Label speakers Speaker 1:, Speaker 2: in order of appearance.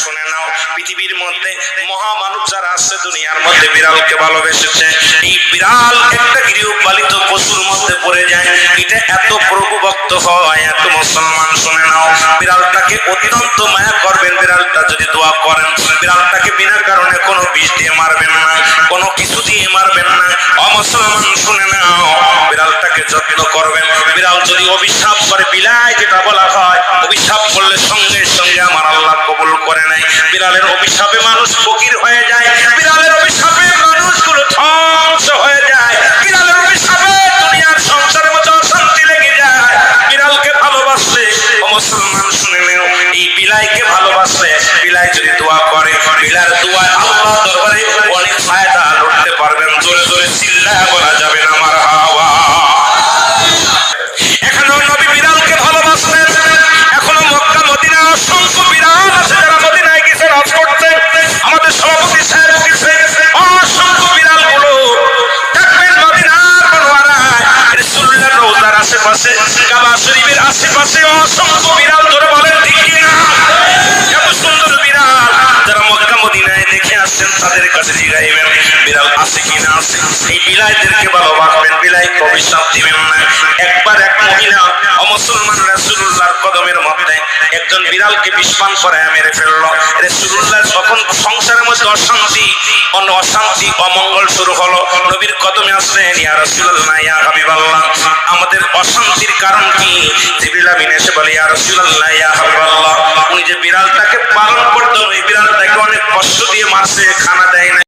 Speaker 1: শুনে নাও, পৃথিবীর মধ্যে মহামানব যারা আছে দুনিয়ার মধ্যে বিড়ালকে ভালোবেসেছে। এই বিড়াল একটা গৃহপালিত পশুর মধ্যে পড়ে যায়, এটা এত প্রভুভক্ত হয়, এত মুসলমান শুনে নাও, বিড়ালটাকে অত্যন্ত মায়া করবেন। বিড়ালটা যদি দোয়া করেন, বিড়ালটাকে বিনা কারণে কোনো বিষ দিয়ে মারবেন না, কোনো কিছু দিয়ে মারবেন না। অমুসলমান শুনে নাও, বিড়ালটাকে যত্ন করবেন। বিড়াল যদি অভিশাপ করে, বিলাই যেটা বলা হয়, অভিশাপ করলে সঙ্গে সঙ্গে আমার আল্লাহ কবুল করে নেয়। বিড়ালের অভিশাপে মানুষ ফকির হয়ে যায়, বিড়ালের অভিশাপে মানুষগুলো ধ্বংস হয়ে যায়, বিড়ালের অভিশাপে দুনিয়ার সংসারের মধ্যে অশান্তি লেগে যায়। বিড়ালকে ভালোবাসলে, ও মুসলমান শুনে নেও, এই বিলাইকে ভালোবাসলে, বিলাই যদি দোয়া করে, বিলার দোয়া আল্লাহ দরবারে অনেক ফায়দা লুটতে পারবেন। জোরে জোরে চিল্লায়া বলা যাবে না মারহাবা। এখনো নবী বিড়ালকে ভালোবাসলেন। এখনো মক্কা মদিনা অসংখ্য বিড়াল আছে যারা মদিনায় গেছে হজ করতে। আমাদের সভাপতি সাহেব গেছে, অসংখ্য বিড়ালগুলো দেখবেন মদিনার মনোয়ারায়, রাসূলুল্লাহর রওজার আশেপাশে, কাবা শরীফের আশেপাশে অসংখ্য বিড়াল। ধরে বলেন ঠিক কিনা? এত সুন্দর বিড়াল যারা মক্কা মদিনায় দেখে আসছেন তাদের কাছে জিজ্ঞাসা বিড়াল আছে কিনা আছে। এই বিলাইদেরকে ভালোবাসবেন, বিলাইকে অভিশাপ দিবেন না। একবার এক মহিলা অমুসলমান রাসূলুল্লাহর কদমের মধ্যে একজন বিড়ালকে বিষপান করায় মেরে ফেললো। রাসূলুল্লাহ তখন সংসারের মধ্যে অশান্তি অমঙ্গল শুরু হলো। নবীর কদমে আসলেন, ইয়া রাসূলুল্লাহ, ইয়া হাবিবাল্লাহ, আমাদের অশান্তির কারণ কি? জিবরিল আমিন এসে বলে, ইয়া রাসূলুল্লাহ, ইয়া হাবিবাল্লাহ, উনি যে বিড়ালটাকে পালন করতেন, ওই বিড়ালটাকে অনেক কষ্ট দিয়ে মারছে, খানা দেয় না।